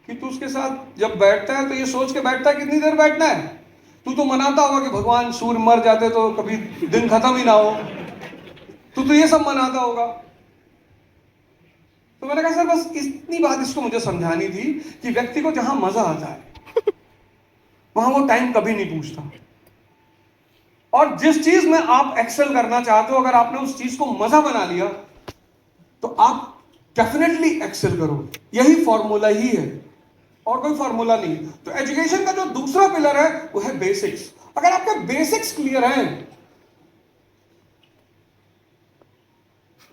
कि तू उसके साथ जब बैठता है तो ये सोच के बैठता है कितनी देर बैठना है। तू तो मनाता होगा कि भगवान सूर्य मर जाते तो कभी दिन खत्म ही ना हो, तू तो ये सब मनाता होगा। तो मैंने कहा सर बस इतनी बात इसको मुझे समझानी थी कि व्यक्ति को जहां मजा आता है वहां वो टाइम कभी नहीं पूछता। और जिस चीज में आप एक्सेल करना चाहते हो, अगर आपने उस चीज को मजा बना लिया तो आप डेफिनेटली एक्सेल करोगे। यही फॉर्मूला ही है और कोई फॉर्मूला नहीं। तो एजुकेशन का जो दूसरा पिलर है वो है बेसिक्स। अगर आपके बेसिक्स क्लियर हैं,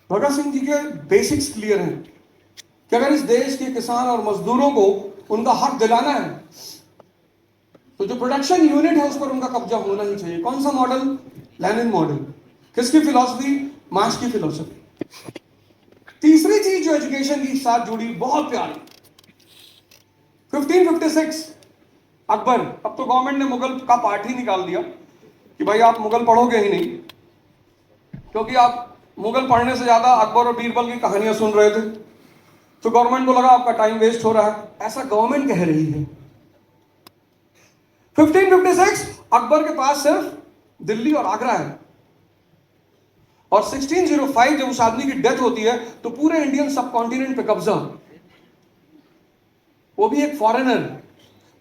भगत सिंह जी के बेसिक्स क्लियर हैं कि अगर इस देश के किसान और मजदूरों को उनका हक दिलाना है तो जो प्रोडक्शन यूनिट है उस पर उनका कब्जा होना ही चाहिए। कौन सा मॉडल? Lenin model. किसकी फिलॉसफी? मार्क्स की फिलॉसफी। तीसरी चीज जो एजुकेशन के साथ जुड़ी बहुत प्यारी, 1556 अकबर। अब तो गवर्नमेंट ने मुगल का पार्ट ही निकाल दिया कि भाई आप मुगल पढ़ोगे ही नहीं, क्योंकि आप मुगल पढ़ने से ज्यादा अकबर और बीरबल की कहानियां सुन रहे थे। तो गवर्नमेंट को लगा आपका टाइम वेस्ट हो रहा है, ऐसा गवर्नमेंट कह रही है। 1556 अकबर के पास सिर्फ दिल्ली और आगरा है, और 1605 जब उस आदमी की डेथ होती है तो पूरे इंडियन सब कॉन्टिनेंट पे कब्जा, वो भी एक फॉरेनर,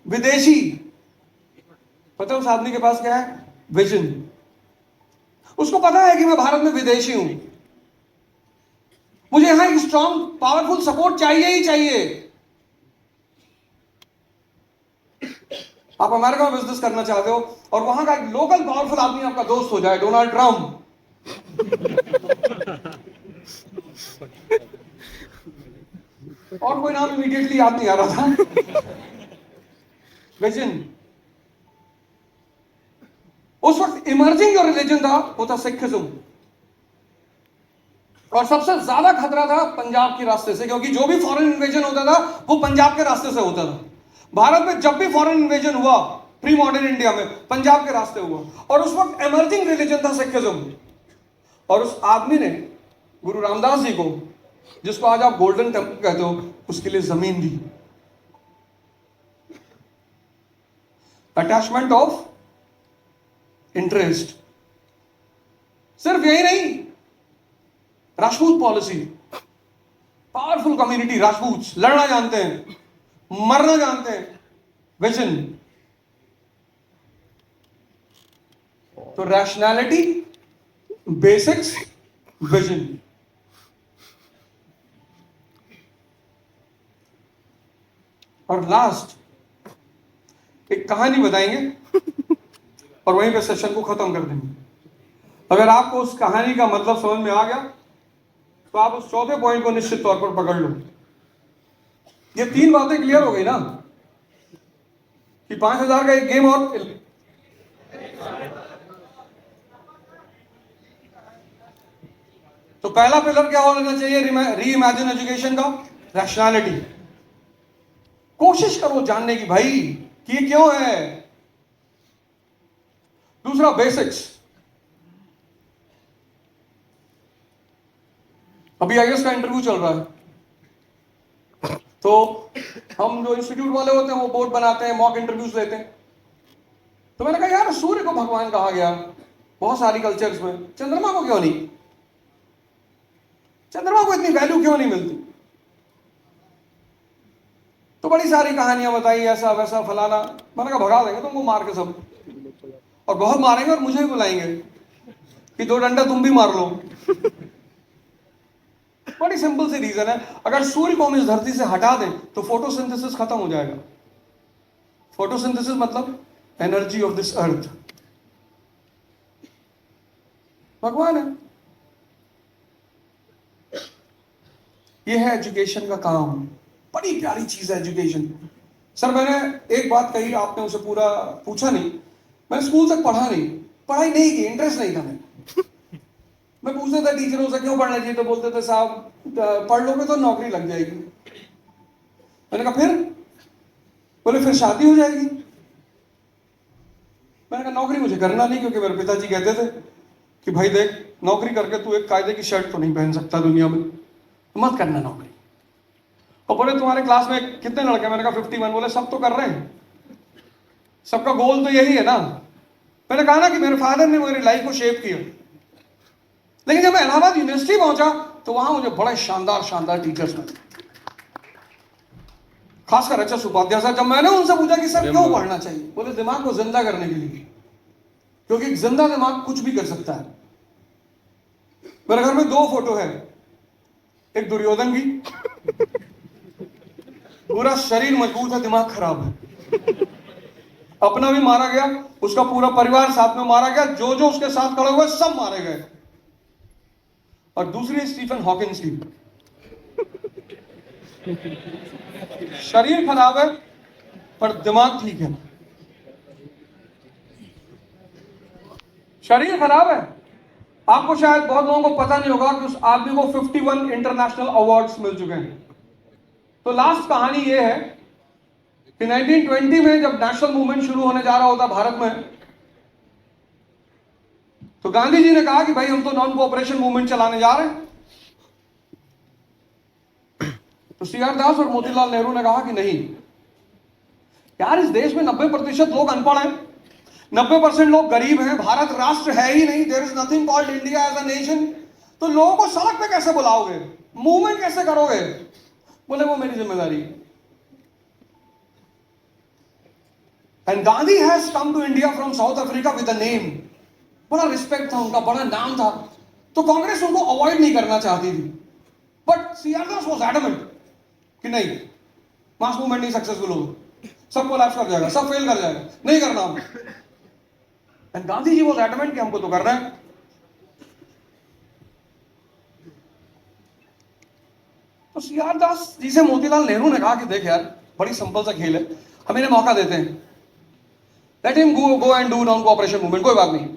विदेशी। पता है उस आदमी के पास क्या है? विजन। उसको पता है कि मैं भारत में विदेशी हूं, मुझे यहां एक स्ट्रॉन्ग पावरफुल सपोर्ट चाहिए ही चाहिए। आप अमेरिका में बिजनेस करना चाहते हो और वहां का एक लोकल पावरफुल आदमी आपका दोस्त हो जाए, डोनाल्ड ट्रंप। और कोई नाम इमीडिएटली याद नहीं आ रहा था। विजन। उस वक्त इमर्जिंग जो रिलीजन था वो था सिखिज्म, और सबसे ज्यादा खतरा था पंजाब के रास्ते से, क्योंकि जो भी फॉरेन इन्वेजन होता था वो पंजाब के रास्ते से होता था। भारत में जब भी फॉरेन इन्वेजन हुआ प्री मॉडर्न इंडिया में, पंजाब के रास्ते हुआ, और उस वक्त इमर्जिंग रिलीजन था सिखिज्म। और उस आदमी ने गुरु रामदास जी को, जिसको आज आप गोल्डन टेम्पल कहते हो, उसके लिए जमीन दी। Attachment of interest. सिर्फ यही नहीं, Rajput policy, powerful community, Rajput लड़ना जानते हैं, मरना जानते हैं, विजन। तो रैशनैलिटी, बेसिक्स, विजन। और लास्ट एक कहानी बताएंगे और वहीं पे सेशन को खत्म कर देंगे। अगर आपको उस कहानी का मतलब समझ में आ गया तो आप उस चौथे पॉइंट को निश्चित तौर पर पकड़ लो। ये 3 बातें क्लियर हो गई ना कि 5,000 का एक गेम और तो पहला पिलर क्या होना चाहिए री इमेजिन एजुकेशन का? रैशनैलिटी। कोशिश करो जानने की भाई कि ये क्यों है। दूसरा बेसिक्स। अभी आईएएस का इंटरव्यू चल रहा है तो हम जो इंस्टीट्यूट वाले होते हैं वो बोर्ड बनाते हैं, मॉक इंटरव्यूज लेते हैं। तो मैंने कहा यार सूर्य को भगवान कहा गया बहुत सारी कल्चर्स में, चंद्रमा को क्यों नहीं? चंद्रमा को इतनी वैल्यू क्यों नहीं मिलती? तो बड़ी सारी कहानियां बताई, ऐसा वैसा फलाना। मैंने कहा भगा देंगे तुमको मार के सब, और बहुत मारेंगे और मुझे भी बुलाएंगे कि 2 डंडा तुम भी मार लो। बड़ी सिंपल सी रीजन है, अगर सूर्य को हम इस धरती से हटा दें तो फोटोसिंथेसिस खत्म हो जाएगा। फोटोसिंथेसिस मतलब एनर्जी ऑफ दिस अर्थ। भगवान है। यह है एजुकेशन का काम। बड़ी प्यारी चीज है एजुकेशन। सर मैंने एक बात कही, आपने उसे पूरा पूछा नहीं। मैंने स्कूल तक पढ़ा नहीं, पढ़ाई नहीं की, इंटरेस्ट नहीं था। मैं पूछता था टीचरों से क्यों पढ़ना चाहिए, तो बोलते थे साहब पढ़ लोगे तो नौकरी लग जाएगी। मैंने कहा फिर? बोले फिर शादी हो जाएगी। मैंने कहा नौकरी मुझे करना नहीं, क्योंकि मेरे पिताजी कहते थे कि भाई देख नौकरी करके तू एक कायदे की शर्ट तो नहीं पहन सकता दुनिया में, मत करना नौकरी। और बोले तुम्हारे क्लास में कितने लड़के? मैंने कहा 51। बोले सब तो कर रहे हैं, सबका गोल तो यही है ना। मैंने कहा ना कि मेरे फादर ने मेरी लाइफ को शेप किया, लेकिन जब मैं इलाहाबाद यूनिवर्सिटी पहुंचा तो वहां मुझे बड़े शानदार शानदार टीचर्स मिले, खासकर एचएस उपाध्याय सर। जब मैंने उनसे पूछा कि सर क्यों पढ़ना चाहिए, बोले दिमाग को जिंदा करने के लिए, क्योंकि एक जिंदा दिमाग कुछ भी कर सकता है। मेरे घर में 2 फोटो है, एक दुर्योधन की, पूरा शरीर मजबूत है, दिमाग खराब है। अपना भी मारा गया, उसका पूरा परिवार साथ में मारा गया, जो जो उसके साथ खड़े हुए सब मारे गए। और दूसरी स्टीफन हॉकिंस की, शरीर खराब है पर दिमाग ठीक है। शरीर खराब है। आपको शायद बहुत लोगों को पता नहीं होगा कि उस आदमी को 51 इंटरनेशनल अवार्ड्स मिल चुके हैं। तो लास्ट कहानी यह है कि 1920 में जब नेशनल मूवमेंट शुरू होने जा रहा होता भारत में, तो गांधी जी ने कहा कि भाई हम तो नॉन कोऑपरेशन मूवमेंट चलाने जा रहे हैं। तो सीआर दास और मोतीलाल नेहरू ने कहा कि नहीं यार, इस देश में 90% लोग अनपढ़ हैं, 90% लोग गरीब हैं, भारत राष्ट्र है ही नहीं, there is nothing called India as a nation. तो लोगों को सड़क पे कैसे बुलाओगे, मूवमेंट कैसे करोगे? बोले वो मेरी जिम्मेदारी है। And Gandhi has come to India from South Africa with a name. बड़ा रिस्पेक्ट था उनका, बड़ा नाम था। तो कांग्रेस उनको अवॉइड नहीं करना चाहती थी, but CR Das was adamant कि नहीं, मास मूवमेंट नहीं सक्सेसफुल होगा, सब कोलैप्स कर जाएगा, सब फेल कर जाएगा, नहीं करना हम। And Gandhi ji was adamant कि हमको तो करना है। तो सीआर दास जी से मोतीलाल नेहरू ने कहा कि देख यार, बड़ी सिंपल सा खेल है, हम इन्हें मौका देते हैं, let him go and do non cooperation movement, कोई बात नहीं।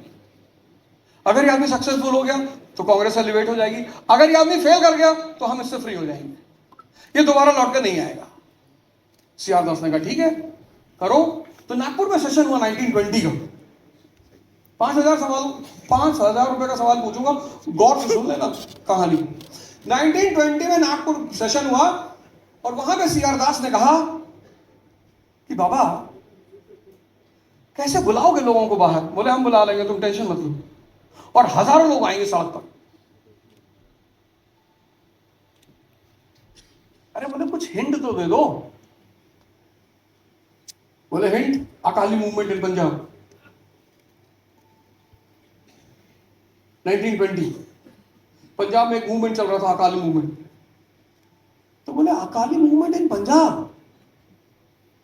अगर ये आदमी सक्सेसफुल हो गया तो कांग्रेस एलिवेट हो जाएगी, अगर ये आदमी फेल कर गया तो हम इससे फ्री हो जाएंगे, ये दोबारा लौट कर नहीं आएगा। सीआर दास ने कहा ठीक है करो। तो नागपुर में सेशन हुआ 1920 का। 5,000 रुपए का सवाल पूछूंगा, गौर से सुन लेना कहानी। 1920 में नागपुर सेशन हुआ और वहां पे सीआर दास ने कहा कि बाबा कैसे बुलाओगे लोगों को बाहर? बोले हम बुला लेंगे, तुम टेंशन मत लो। और हजारों लोग आएंगे सड़क पर। अरे बोले कुछ हिंट तो दे दो। बोले hint, Akali movement in Punjab 1920, Punjab में एक मूवमेंट चल रहा था, अकाली मूवमेंट। तो बोले अकाली मूवमेंट इन पंजाब,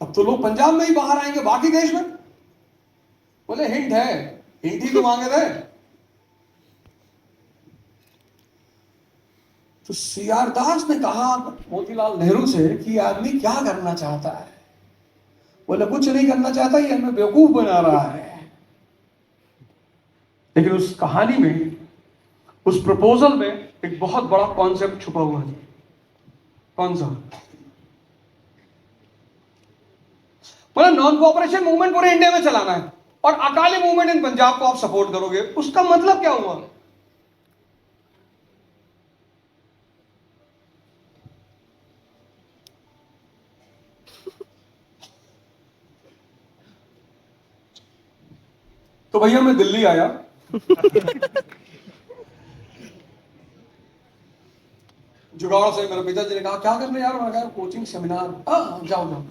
तब तो लोग पंजाब में ही बाहर आएंगे, बाकी देश में? बोले हिंट है, हिंट ही तो मांगे थे। तो सीआर दास ने कहा मोतीलाल नेहरू से कि आदमी क्या करना चाहता है? बोले कुछ नहीं करना चाहता, ये हमें बेवकूफ बना रहा है। लेकिन उस कहानी में, उस प्रपोजल में एक बहुत बड़ा कॉन्सेप्ट छुपा हुआ है। कौन सा? बोला नॉन कोऑपरेशन मूवमेंट पूरे इंडिया में चलाना है और अकाली मूवमेंट इन पंजाब को आप सपोर्ट करोगे। उसका मतलब क्या हुआ? तो भैया मैं दिल्ली आया, जुगाड़ से मेरे पिताजी ने कहा क्या करने यार? मैं कहा कोचिंग सेमिनार। जाओ जाओ।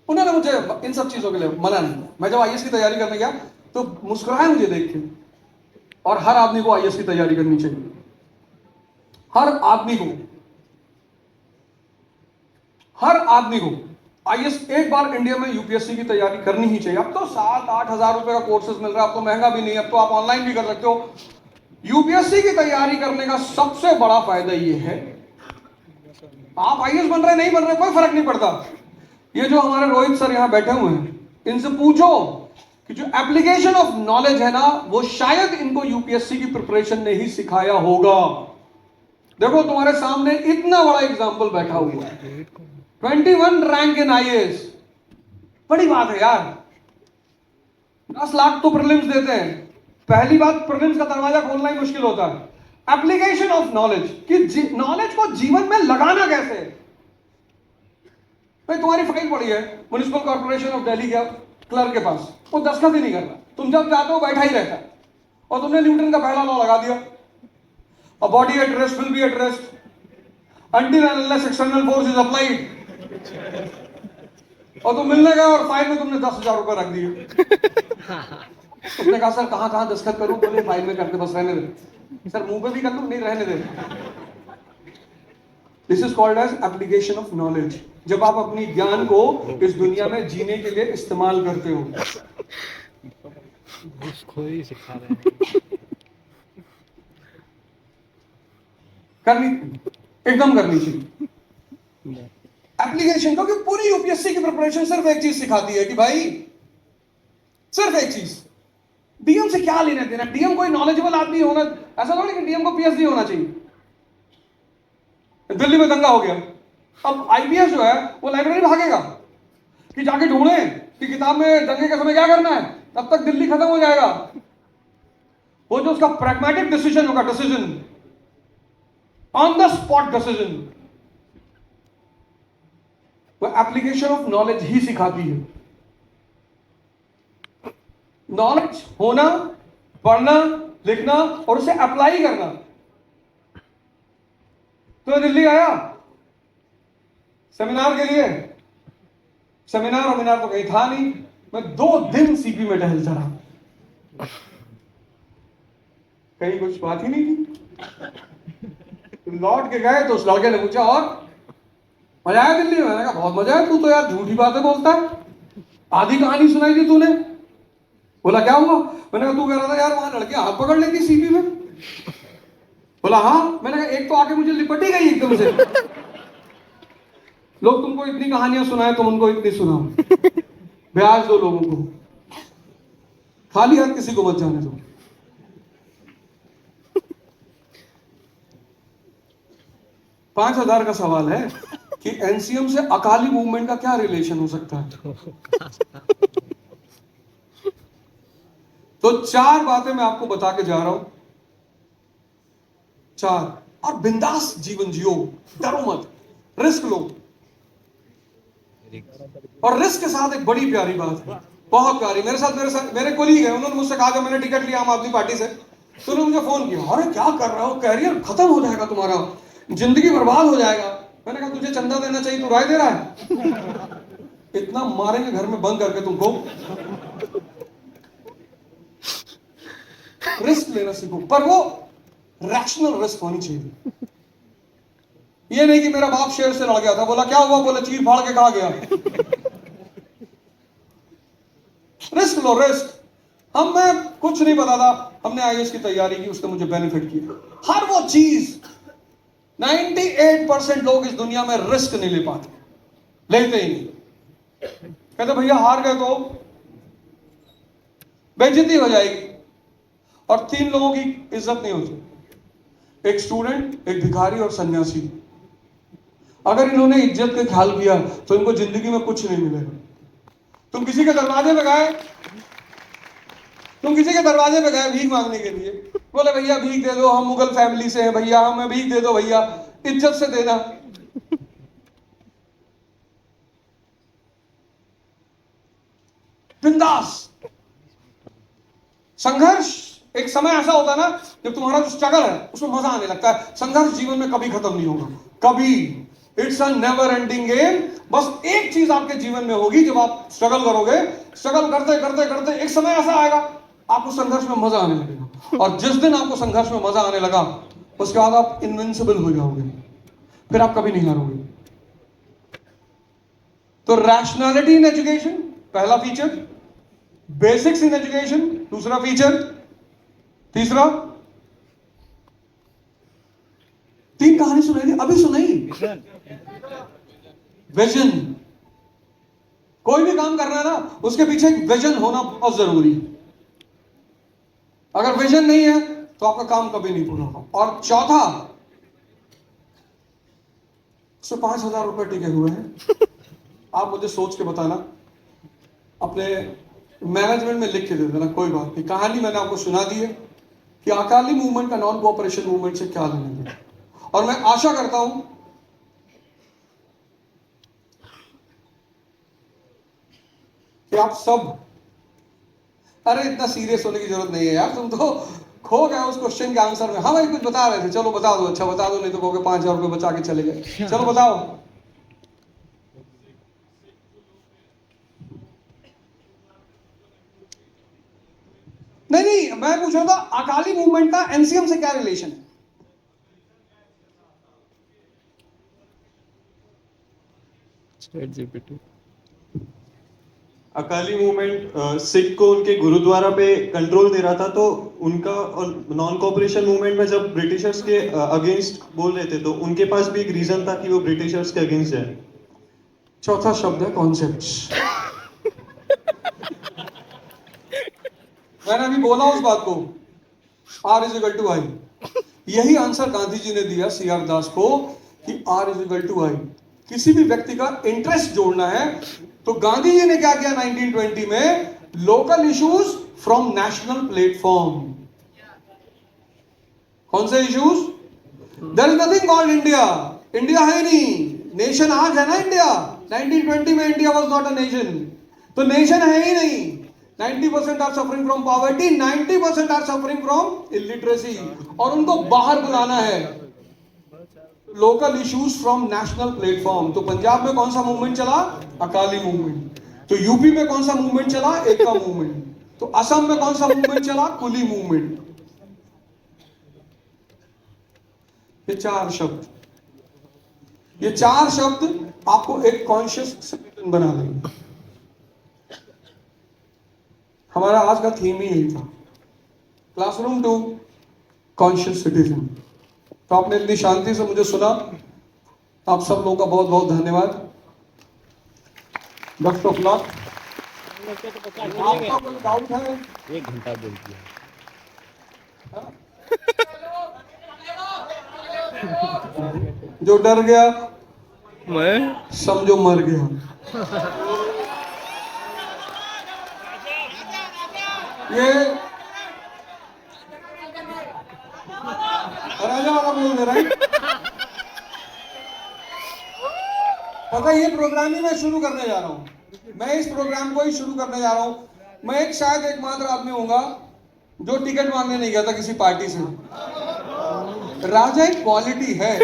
उन्होंने मुझे इन सब चीजों के लिए मना नहीं किया। मैं जब आईएएस की तैयारी करने गया तो मुस्कुराए मुझे देख के। और हर आदमी को आईएएस की तैयारी करनी चाहिए, हर आदमी को, हर आदमी को आईएएस एक बार इंडिया में यूपीएससी की तैयारी करनी ही चाहिए। अब तो 7-8 हजार रुपए का कोर्सेज मिल रहा है, अब तो महंगा भी नहीं, अब तो आप ऑनलाइन भी कर सकते हो। यूपीएससी की तैयारी करने का सबसे बड़ा फायदा ये है, आप आईएएस बन रहे नहीं बन रहे कोई फर्क नहीं पड़ता। ये जो हमारे रोहित सर यहां बैठे हुए हैं, इनसे पूछो कि जो एप्लीकेशन ऑफ नॉलेज है ना, वो शायद इनको यूपीएससी की प्रिपरेशन ने ही सिखाया होगा। देखो तुम्हारे सामने इतना बड़ा एग्जाम्पल बैठा हुआ है, 21 रैंक इन आईएएस, बड़ी बात है यार। 10 लाख तो प्रीलिम्स देते हैं। पहली बात, प्रीलिम्स का दरवाजा खोलना ही मुश्किल होता है। एप्लीकेशन ऑफ नॉलेज, कि नॉलेज को जीवन में लगाना कैसे। भाई तुम्हारी फाइल पड़ी है म्युनिसिपल कॉर्पोरेशन ऑफ दिल्ली के क्लर्क के पास, वो दस्तखत ही नहीं करता, तुम जब जाते हो बैठा ही रहता है, और तुमने न्यूटन का पहला लॉ लगा दिया, a body at rest will be at rest until and unless external force is applied। और तुम मिलने गए और फाइल में तुमने 10,000 रुपए रख दिए। तुमने कहा सर कहां कहां दस्तखत करूं? बोले फाइल में करके बस रहने दे। सर मुंह पे भी कर लूं? नहीं, रहने दे। This is called as application of knowledge. जब आप अपनी ज्ञान को इस दुनिया में जीने के लिए इस्तेमाल करते हो। उसको ही सिखा रहे हैं। करनी एकदम करनी चाहिए एप्लीकेशन को, क्योंकि पूरी यूपीएससी की प्रिपरेशन सिर्फ एक चीज सिखाती है कि भाई, सिर्फ एक चीज, डीएम से क्या लेना देना। डीएम कोई नॉलेजेबल आदमी होना, ऐसा नहीं कि डीएम को पीएचडी होना चाहिए। दिल्ली में दंगा हो गया, अब आईपीएस जो है वो लाइब्रेरी भागेगा कि जाके ढूंढे कि किताब में दंगे के समय क्या करना है, तब तक दिल्ली खत्म हो जाएगा। वो जो उसका प्रैग्मेटिक डिसीजन होगा, decision on the spot decision, वो एप्लीकेशन ऑफ नॉलेज ही सिखाती है। नॉलेज होना, पढ़ना, लिखना और उसे अप्लाई करना। तो मैं दिल्ली आया सेमिनार के लिए, सेमिनार वमिनार तो कहीं था नहीं, मैं 2 दिन सीपी में टहलता रहा, कहीं कुछ बात ही नहीं थी। लौट के गए तो उस लड़के ने पूछा और मजा आया दिल्ली में? मैंने कहा बहुत मजा आया, तू तो यार झूठी बातें बोलता है, आधी कहानी सुनाई थी तूने। बोला क्या हुआ? मैंने कहा तू कह रहा था यार वहां लड़के हाथ पकड़ लेती सीपी में। बोला हाँ। मैंने कहा एक तो आके मुझे लिपट ही गई एकदम से। लोग तुमको इतनी कहानियां सुनाए, तुम उनको इतनी सुनाओ, ब्याज दो लोगों को, खाली हाथ किसी को मत जाने दो। $5,000 का सवाल है कि एनसीएम से अकाली मूवमेंट का क्या रिलेशन हो सकता है। तो 4 बातें मैं आपको बता के जा रहा हूं, 4, और बिंदास जीवन जियो, डरो मत, रिस्क लो। और रिस्क के साथ एक बड़ी प्यारी बात है, बहुत प्यारी। मेरे कोलीग है, उन्होंने मुझसे कहा जब मैंने टिकट लिया आम आदमी पार्टी से, तो उन्होंने मुझे फोन किया, अरे क्या कर रहे हो, कैरियर खत्म हो जाएगा तुम्हारा, जिंदगी बर्बाद हो जाएगा। मैंने कहा तुझे चंदा देना चाहिए, तू राय दे रहा है। इतना मारेंगे घर में बंद करके तुमको। रिस्क लेना सीखो, पर वो रैशनल रिस्क होनी चाहिए। ये नहीं कि मेरा बाप शेर से लड़ गया था, बोला क्या हुआ, बोला चीर फाड़ के कहा गया। रिस्क लो, रिस्क। मैं कुछ नहीं पता था, हमने आईएएस की तैयारी की, उसने मुझे बेनिफिट किया। हर वो चीज 98% लोग इस दुनिया में रिस्क नहीं ले पाते, लेते ही नहीं। कहते भैया हार गए तो बेइज्जती हो जाएगी, और 3 लोगों की इज्जत नहीं होती, एक स्टूडेंट, एक भिखारी और सन्यासी। अगर इन्होंने इज्जत का ख्याल किया तो इनको जिंदगी में कुछ नहीं मिलेगा। तुम किसी के दरवाजे पे गए भीख मांगने के लिए, बोले भैया भीख दे दो, हम मुगल फैमिली से हैं भैया, हमें भीख दे दो भैया, इज्जत से देना। बिंदास। संघर्ष एक समय ऐसा होता है ना, जब तुम्हारा जो स्ट्रगल है उसमें मजा आने लगता है। संघर्ष जीवन में कभी खत्म नहीं होगा, कभी। It's a never ending game. बस एक चीज आपके जीवन में होगी, जब आप स्ट्रगल करोगे, स्ट्रगल करते करते करते एक समय ऐसा आएगा आपको संघर्ष में मजा आने लगेगा, और जिस दिन आपको संघर्ष में मजा आने लगा उसके बाद आप इनविंसिबल हो जाओगे, फिर आप कभी नहीं हारोगे। तो रैशनैलिटी इन एजुकेशन पहला फीचर, बेसिक्स इन एजुकेशन दूसरा फीचर, तीसरा 3 कहानी सुनाई थी, अभी सुनाई। विजन। कोई भी काम करना है ना, उसके पीछे एक विजन होना बहुत जरूरी है। अगर विजन नहीं है तो आपका काम कभी नहीं पूरा होगा। और चौथा, उसमें 5,000 रुपए टिके हुए हैं। आप मुझे सोच के बताना, अपने मैनेजमेंट में लिख के दे देना, कोई बात नहीं। कहानी मैंने आपको सुना दी है कि अकाली मूवमेंट का नॉन कोऑपरेशन मूवमेंट से क्या लेना देना, और मैं आशा करता हूं कि आप सब, अरे इतना सीरियस होने की जरूरत नहीं है यार, तुम तो खो गए उस क्वेश्चन के आंसर में। हाँ भाई कुछ बता रहे थे, चलो बता दो, अच्छा बता दो, नहीं तो कहोगे 5,000 रुपए बचा के चले गए। चलो बताओ। नहीं, मैं पूछ रहा था अकाली मूवमेंट का एनसीएम से क्या रिलेशन है? ChatGPT। अकाली मूवमेंट सिख को उनके गुरुद्वारा पे कंट्रोल दे रहा था, तो उनका, और नॉन कोऑपरेशन मूवमेंट में जब ब्रिटिशर्स के अगेंस्ट बोल रहे थे तो उनके पास भी एक रीजन था कि वो ब्रिटिशर्स के अगेंस्ट है। चौथा शब्द है कॉन्सेप्ट्स। मैंने अभी बोला उस बात को, R=I। यही आंसर गांधी जी ने दिया CR दास को कि R=I। किसी भी व्यक्ति का इंटरेस्ट जोड़ना है तो गांधी जी ने क्या किया 1920 में, local issues from national platform. कौन से issues? There is nothing called India. India है नहीं, नेशन आज है ना इंडिया। 1920 में India was not a nation, तो नेशन है ही नहीं। 90% are suffering from poverty, 90% are suffering from illiteracy, और उनको बाहर बुलाना है। Local issues from national platform. तो पंजाब में कौन सा मूवमेंट चला? अकाली मूवमेंट। तो यूपी में कौन सा मूवमेंट चला? एकता मूवमेंट। तो असम में कौन सा मूवमेंट चला? कुली मूवमेंट। ये 4 शब्द, ये 4 शब्द आपको एक कॉन्शियस सिटीजन बना देंगे। हमारा आज का थीम ही यही था, क्लासरूम टू कॉन्शियस सिटीजन। तो आपने इतनी शांति से मुझे सुना, आप सब लोगों का बहुत बहुत धन्यवाद। Best of luck. आपका कोई डाउट है? 1 घंटा बोल दिया। जो डर गया मैं समझो मर गया। ये राजा वाला बोल दे रहा है। पता है, ये प्रोग्राम ही मैं शुरू करने जा रहा हूं। मैं इस प्रोग्राम को ही शुरू करने जा रहा हूं। मैं शायद एकमात्र आदमी होऊंगा जो टिकट मांगने नहीं गया था किसी पार्टी से। राजा एक क्वालिटी है।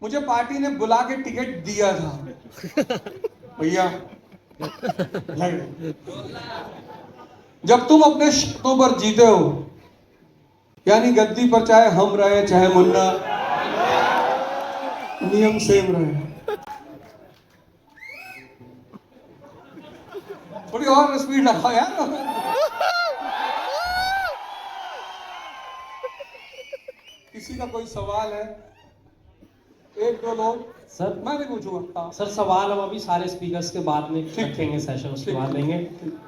मुझे पार्टी ने बुला के टिकट दिया था भैया लड़। जब तुम अपने शर्तों पर जीते हो, यानी गद्दी पर चाहे हम रहे चाहे मुन्ना, नियम सेम रहे। थोड़ी और स्पीड लगाओ यार। किसी का कोई सवाल है? एक दो लोग, सर मैं भी पूछूंगा। हाँ। सर सवाल हम अभी सारे स्पीकर्स के बाद में रखेंगे सेशन, उसके बाद लेंगे।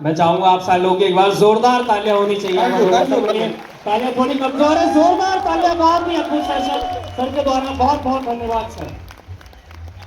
मैं चाहूंगा आप सारे लोग की एक बार जोरदार तालियां होनी चाहिए। तालियां थोड़ी कमजोर है, जोरदार तालियां। बहुत ही अद्भुत सेशन सर के द्वारा, बहुत बहुत धन्यवाद सर।